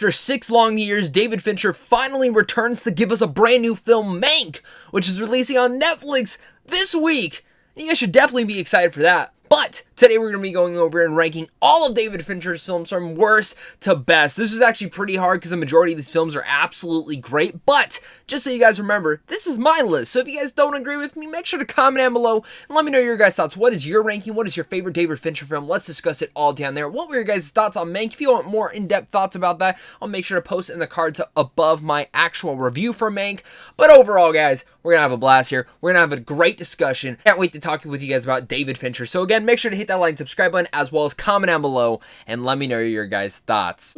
After 6 long years, David Fincher finally returns to give us a brand new film, MANK, which is releasing on Netflix this week. You guys should definitely be excited for that. But today we're going to be going over and ranking all of David Fincher's films from worst to best. This is actually pretty hard because the majority of these films are absolutely great. But just so you guys remember, this is my list. So if you guys don't agree with me, make sure to comment down below and let me know your guys' thoughts. What is your ranking? What is your favorite David Fincher film? Let's discuss it all down there. What were your guys' thoughts on MANK? If you want more in-depth thoughts about that, I'll make sure to post it in the cards above my actual review for MANK. But overall, guys, we're going to have a blast here. We're going to have a great discussion. Can't wait to talk with you guys about David Fincher. So again, make sure to hit that like and subscribe button as well as comment down below and let me know your guys' thoughts.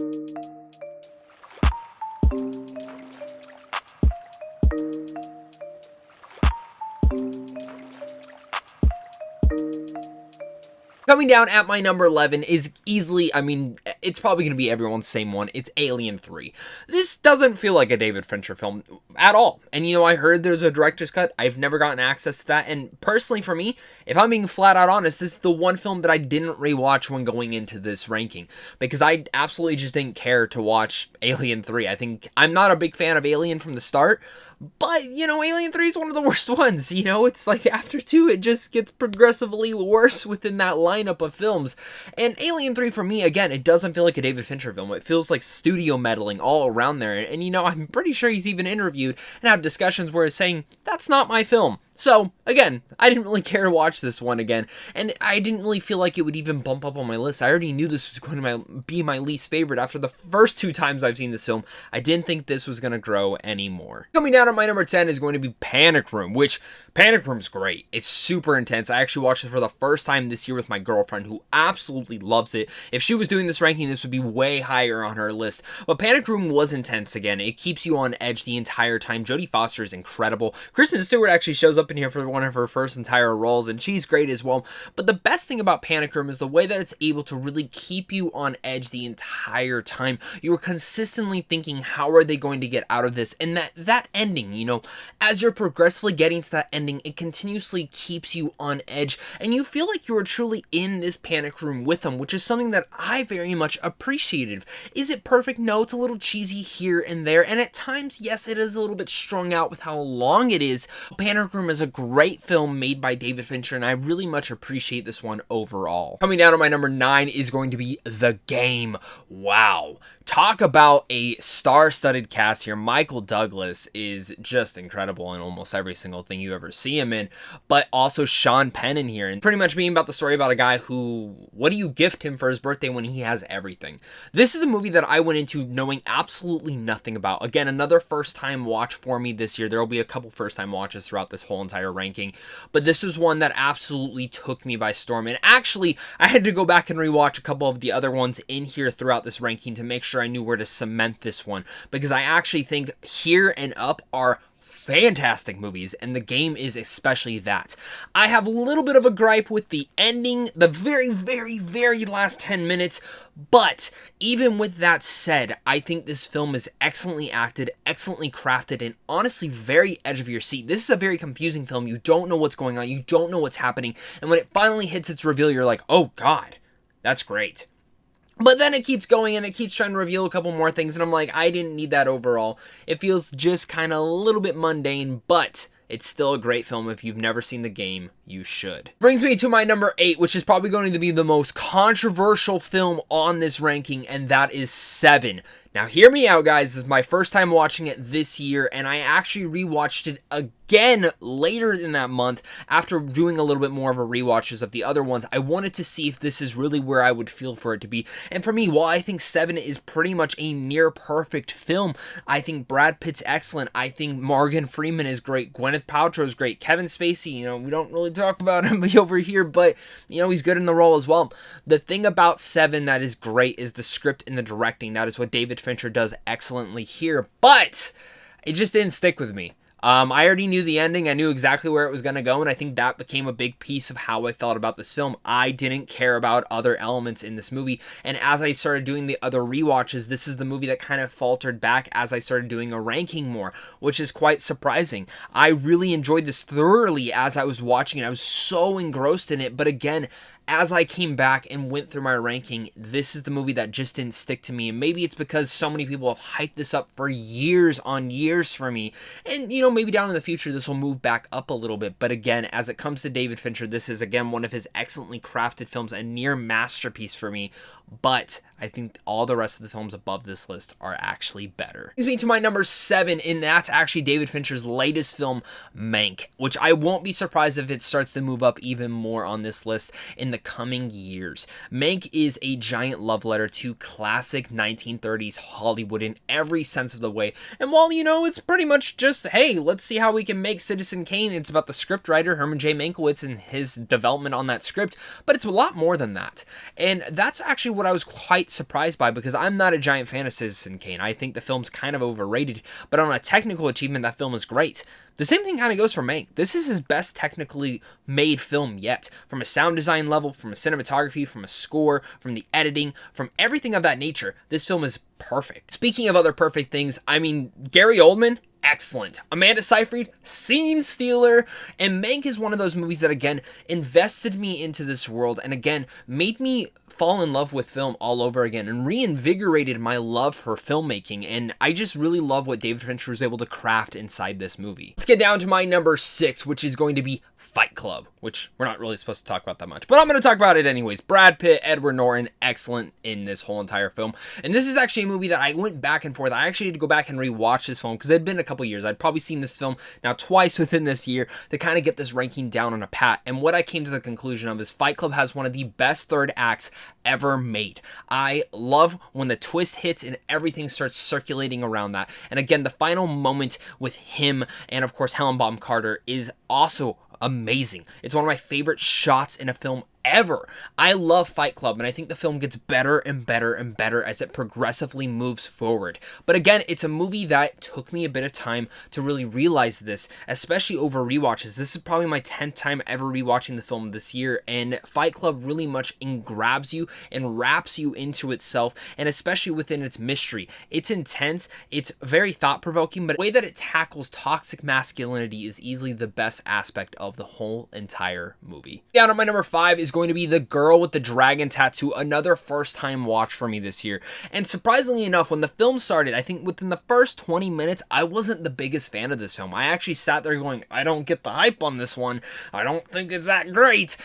Coming down at my number 11 is easily, it's probably going to be everyone's same one. It's Alien 3. This doesn't feel like a David Fincher film at all. And I heard there's a director's cut. I've never gotten access to that. And personally for me, if I'm being flat out honest, this is the one film that I didn't rewatch when going into this ranking. Because I absolutely just didn't care to watch Alien 3. I think I'm not a big fan of Alien from the start. But, Alien 3 is one of the worst ones, It's like after 2, it just gets progressively worse within that lineup of films. And Alien 3, for me, again, it doesn't feel like a David Fincher film. It feels like studio meddling all around there. And, I'm pretty sure he's even interviewed and had discussions where he's saying, that's not my film. So, again, I didn't really care to watch this one again, and I didn't really feel like it would even bump up on my list. I already knew this was going to be my least favorite after the first 2 times I've seen this film. I didn't think this was going to grow anymore. Coming down at my number 10 is going to be Panic Room, which Panic Room's great. It's super intense. I actually watched it for the first time this year with my girlfriend, who absolutely loves it. If she was doing this ranking, this would be way higher on her list. But Panic Room was intense again. It keeps you on edge the entire time. Jodie Foster is incredible. Kristen Stewart actually shows up in here for one of her first entire roles, and she's great as well. But the best thing about Panic Room is the way that it's able to really keep you on edge the entire time. You are consistently thinking, how are they going to get out of this? And that ending, as you're progressively getting to that ending, it continuously keeps you on edge, and you feel like you are truly in this panic room with them, which is something that I very much appreciated. Is it perfect? No, it's a little cheesy here and there, and at times, yes, it is a little bit strung out with how long it is. Panic Room is a great film made by David Fincher, and I really much appreciate this one overall. Coming down to my number 9 is going to be The Game. Wow. Talk about a star-studded cast here. Michael Douglas is just incredible in almost every single thing you ever see him in, but also Sean Penn in here, and pretty much being about the story about a guy who, what do you gift him for his birthday when he has everything? This is a movie that I went into knowing absolutely nothing about. Again, another first-time watch for me this year. There will be a couple first-time watches throughout this whole entire ranking, but this was one that absolutely took me by storm, and actually, I had to go back and rewatch a couple of the other ones in here throughout this ranking to make sure I knew where to cement this one, because I actually think Here and Up are fantastic movies, and The Game is especially that. I have a little bit of a gripe with the ending, the very, very, very last 10 minutes, but even with that said, I think this film is excellently acted, excellently crafted, and honestly very edge of your seat. This is a very confusing film. You don't know what's going on, you don't know what's happening, and when it finally hits its reveal, you're like, oh god, that's great. But then it keeps going and it keeps trying to reveal a couple more things, and I'm like, I didn't need that overall. It feels just kind of a little bit mundane, but it's still a great film. If you've never seen The Game, you should. Brings me to my number 8, which is probably going to be the most controversial film on this ranking, and that is Seven. Now, hear me out, guys. This is my first time watching it this year, and I actually rewatched it again later in that month after doing a little bit more of a rewatches of the other ones. I wanted to see if this is really where I would feel for it to be. And for me, while I think Seven is pretty much a near perfect film, I think Brad Pitt's excellent. I think Morgan Freeman is great. Gwyneth Paltrow is great. Kevin Spacey, we don't really talk about him over here, but, he's good in the role as well. The thing about Seven that is great is the script and the directing. That is what David Fincher does excellently here, but it just didn't stick with me. I already knew the ending. I knew exactly where it was going to go, and I think that became a big piece of how I felt about this film. I didn't care about other elements in this movie, and as I started doing the other rewatches, this is the movie that kind of faltered back as I started doing a ranking more, which is quite surprising. I really enjoyed this thoroughly as I was watching it. I was so engrossed in it, but again, as I came back and went through my ranking, this is the movie that just didn't stick to me. And maybe it's because so many people have hyped this up for years on years for me. And, you know, maybe down in the future, this will move back up a little bit. But again, as it comes to David Fincher, this is, again, one of his excellently crafted films, a near masterpiece for me. But I think all the rest of the films above this list are actually better. Brings me to my number 7, and that's actually David Fincher's latest film, MANK, which I won't be surprised if it starts to move up even more on this list in the coming years. MANK is a giant love letter to classic 1930s Hollywood in every sense of the way. And while, you know, it's pretty much just, hey, let's see how we can make Citizen Kane, it's about the scriptwriter Herman J. Mankiewicz and his development on that script, but it's a lot more than that. And that's actually what I was quite surprised by, because I'm not a giant fan of Citizen Kane. I think the film's kind of overrated, but on a technical achievement, that film is great. The same thing kind of goes for Mank. This is his best technically made film yet. From a sound design level, from a cinematography, from a score, from the editing, from everything of that nature, this film is perfect. Speaking of other perfect things, I mean, Gary Oldman, excellent. Amanda Seyfried, scene stealer. And Mank is one of those movies that, again, invested me into this world and, again, made me fall in love with film all over again and reinvigorated my love for filmmaking. And I just really love what David Fincher was able to craft inside this movie. Let's get down to my number 6, which is going to be Fight Club, which we're not really supposed to talk about that much, but I'm going to talk about it anyways. Brad Pitt, Edward Norton, excellent in this whole entire film. And this is actually a movie that I went back and forth. I actually had to go back and rewatch this film because it had been a couple years. I'd probably seen this film now twice within this year to kind of get this ranking down on a pat. And what I came to the conclusion of is Fight Club has one of the best third acts ever made. I love when the twist hits and everything starts circulating around that. And again, the final moment with him and, of course, Helen Bonham Carter is also amazing. It's one of my favorite shots in a film ever. I love Fight Club, and I think the film gets better and better and better as it progressively moves forward. But again, it's a movie that took me a bit of time to really realize this, especially over rewatches. This is probably my 10th time ever rewatching the film this year, and Fight Club really much grabs you and wraps you into itself, and especially within its mystery. It's intense, it's very thought-provoking, but the way that it tackles toxic masculinity is easily the best aspect of the whole entire movie. Down at my number 5 is going to be The Girl with the Dragon Tattoo, another first-time watch for me this year. And surprisingly enough, when the film started, I think within the first 20 minutes, I wasn't the biggest fan of this film. I actually sat there going, I don't get the hype on this one. I don't think it's that great.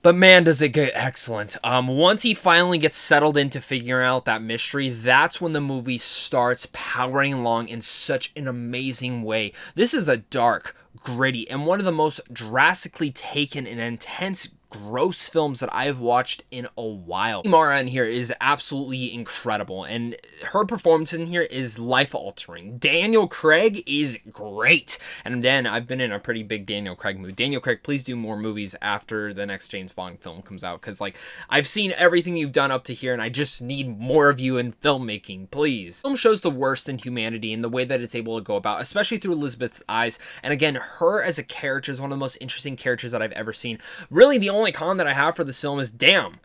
But man, does it get excellent. Once he finally gets settled into figuring out that mystery, that's when the movie starts powering along in such an amazing way. This is a dark, gritty, and one of the most drastically taken and intense gross films that I've watched in a while. Mara in here is absolutely incredible, and her performance in here is life-altering. Daniel Craig is great, and then I've been in a pretty big Daniel Craig mood. Daniel Craig, please do more movies after the next James Bond film comes out, because like I've seen everything you've done up to here, and I just need more of you in filmmaking, please. The film shows the worst in humanity in the way that it's able to go about, especially through Elizabeth's eyes, and again, her as a character is one of the most interesting characters that I've ever seen. Really, the only con that I have for this film is, damn,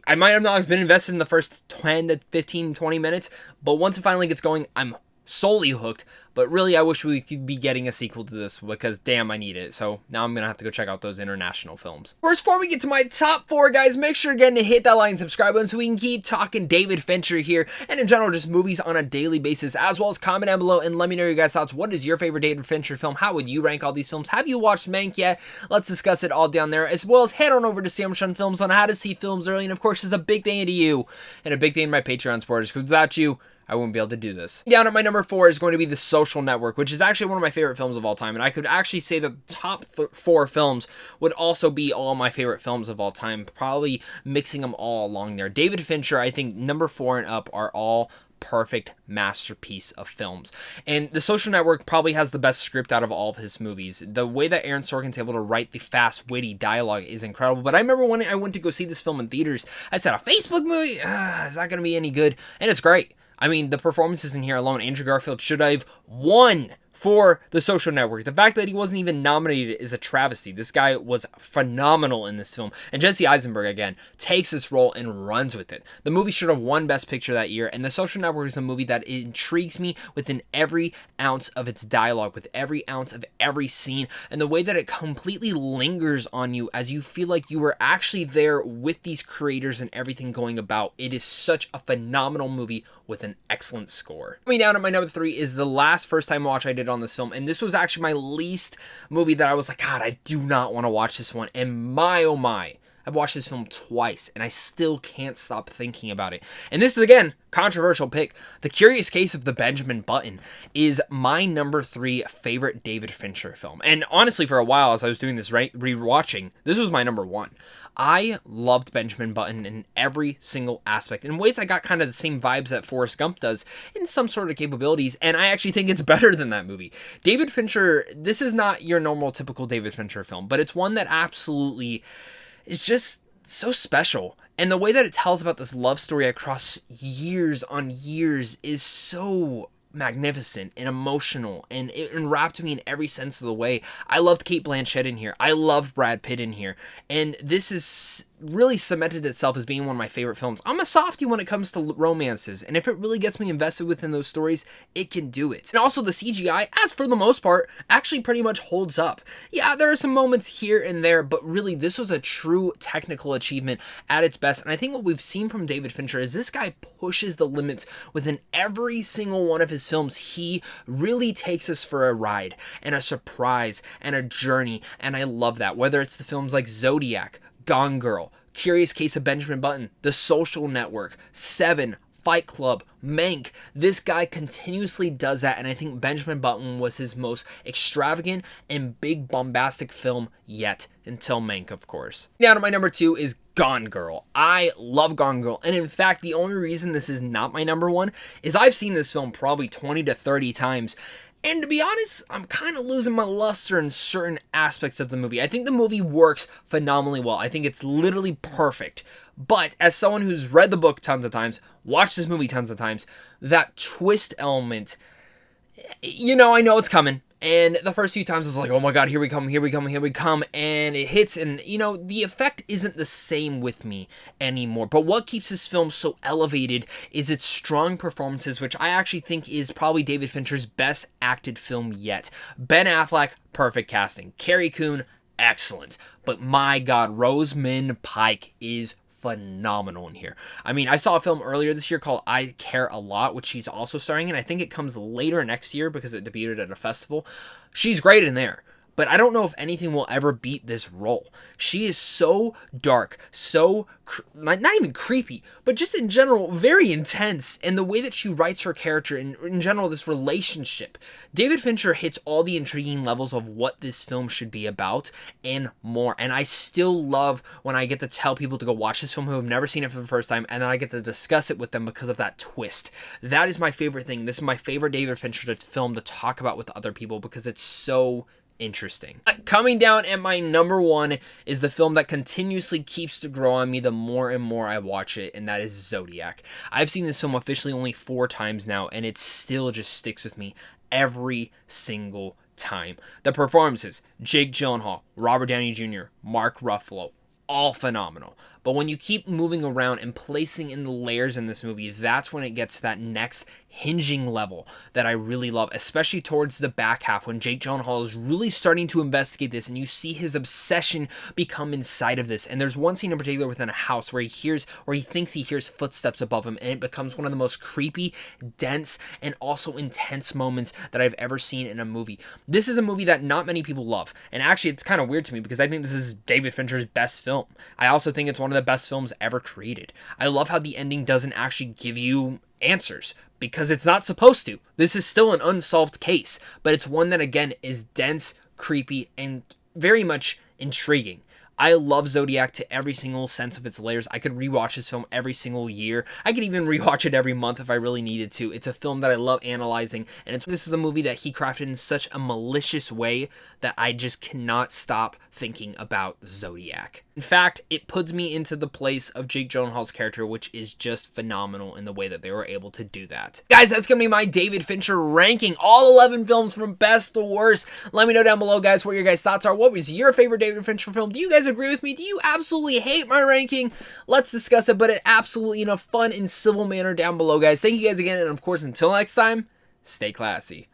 I might have not been invested in the first 10 to 15, 20 minutes, but once it finally gets going, I'm solely hooked. But really, I wish we could be getting a sequel to this, because damn, I need it. So now I'm gonna have to go check out those international films. First, before we get to my top 4, guys, make sure again to hit that like and subscribe button so we can keep talking David Fincher here, and in general, just movies on a daily basis, as well as comment down below and let me know your guys' thoughts. What is your favorite David Fincher film? How would you rank all these films? Have you watched Mank yet? Let's discuss it all down there, as well as head on over to Samsung Films on how to see films early, and of course, it's a big thank you to you, and a big thank you to my Patreon supporters, because without you, I wouldn't be able to do this. Down at my number 4 is going to be The Social Network, which is actually one of my favorite films of all time. And I could actually say that the top 4 films would also be all my favorite films of all time, probably mixing them all along there. David Fincher, I think number 4 and up are all perfect masterpiece of films. And The Social Network probably has the best script out of all of his movies. The way that Aaron Sorkin's able to write the fast, witty dialogue is incredible. But I remember when I went to go see this film in theaters, I said, a Facebook movie? Is that going to be any good? And it's great. I mean, the performances in here alone, Andrew Garfield should have won for The Social Network. The fact that he wasn't even nominated is a travesty. This guy was phenomenal in this film. And Jesse Eisenberg, again, takes this role and runs with it. The movie should have won Best Picture that year, and The Social Network is a movie that intrigues me within every ounce of its dialogue, with every ounce of every scene, and the way that it completely lingers on you as you feel like you were actually there with these creators and everything going about. It is such a phenomenal movie with an excellent score. Coming down at my number 3 is the last first-time watch I did on this film, and this was actually my least movie that I was like, God, I do not want to watch this one, and my oh my, I've watched this film twice, and I still can't stop thinking about it. And this is, again, controversial pick. The Curious Case of the Benjamin Button is my number 3 favorite David Fincher film. And honestly, for a while, as I was doing this rewatching, this was my number 1. I loved Benjamin Button in every single aspect. In ways I got kind of the same vibes that Forrest Gump does in some sort of capabilities, and I actually think it's better than that movie. David Fincher, this is not your normal typical David Fincher film, but it's one that absolutely is just so special. And the way that it tells about this love story across years on years is so magnificent and emotional, and it enwrapped me in every sense of the way. I loved Cate Blanchett in here. I loved Brad Pitt in here. And this is really cemented itself as being one of my favorite films. I'm a softie when it comes to romances, and if it really gets me invested within those stories, it can do it. And also the CGI, as for the most part, actually pretty much holds up. Yeah, there are some moments here and there, but really this was a true technical achievement at its best. And I think what we've seen from David Fincher is this guy pushes the limits within every single one of his films. He really takes us for a ride and a surprise and a journey, and I love that. Whether it's the films like Zodiac, Gone Girl, Curious Case of Benjamin Button, The Social Network, Seven, Fight Club, Mank, this guy continuously does that, and I think Benjamin Button was his most extravagant and big bombastic film yet, until Mank, of course. Now to my number 2 is Gone Girl. I love Gone Girl, and in fact, the only reason this is not my number 1 is I've seen this film probably 20 to 30 times, and to be honest, I'm kind of losing my luster in certain aspects of the movie. I think the movie works phenomenally well. I think it's literally perfect. But as someone who's read the book tons of times, watched this movie tons of times, that twist element, you know, I know it's coming. And the first few times I was like, oh my God, here we come, here we come, here we come. And it hits, and you know, the effect isn't the same with me anymore. But what keeps this film so elevated is its strong performances, which I actually think is probably David Fincher's best acted film yet. Ben Affleck, perfect casting. Carrie Coon, excellent. But my God, Rosamund Pike is phenomenal in here. I mean, I saw a film earlier this year called I Care a Lot, which she's also starring in. I think it comes later next year because it debuted at a festival. She's great in there, but I don't know if anything will ever beat this role. She is so dark, so not even creepy, but just in general very intense, and the way that she writes her character and in general this relationship. David Fincher hits all the intriguing levels of what this film should be about and more, and I still love when I get to tell people to go watch this film who have never seen it for the first time, and then I get to discuss it with them because of that twist. That is my favorite thing. This is my favorite David Fincher film to talk about with other people because it's so interesting. Coming down at my number 1 is the film that continuously keeps to grow on me the more and more I watch it, and that is Zodiac. I've seen this film officially only 4 times now, and it still just sticks with me every single time. The performances, Jake Gyllenhaal, Robert Downey Jr., Mark Ruffalo, all phenomenal. But when you keep moving around and placing in the layers in this movie, that's when it gets to that next hinging level that I really love, especially towards the back half when Jake Gyllenhaal is really starting to investigate this and you see his obsession become inside of this. And there's one scene in particular within a house where he thinks he hears footsteps above him, and it becomes one of the most creepy, dense, and also intense moments that I've ever seen in a movie. This is a movie that not many people love, and actually it's kind of weird to me because I think this is David Fincher's best film. I also think it's one of the best films ever created. I love how the ending doesn't actually give you answers because it's not supposed to. This is still an unsolved case, but it's one that again is dense, creepy, and very much intriguing. I love Zodiac to every single sense of its layers. I could rewatch this film every single year. I could even rewatch it every month if I really needed to. It's a film that I love analyzing, and this is a movie that he crafted in such a malicious way that I just cannot stop thinking about Zodiac. In fact, it puts me into the place of Jake Gyllenhaal's character, which is just phenomenal in the way that they were able to do that. Guys, that's going to be my David Fincher ranking, all 11 films from best to worst. Let me know down below, guys, what your guys' thoughts are. What was your favorite David Fincher film? Do you guys agree with me? Do you absolutely hate my ranking? Let's discuss it, but absolutely in a fun and civil manner down below, guys. Thank you guys again, and of course, until next time, stay classy.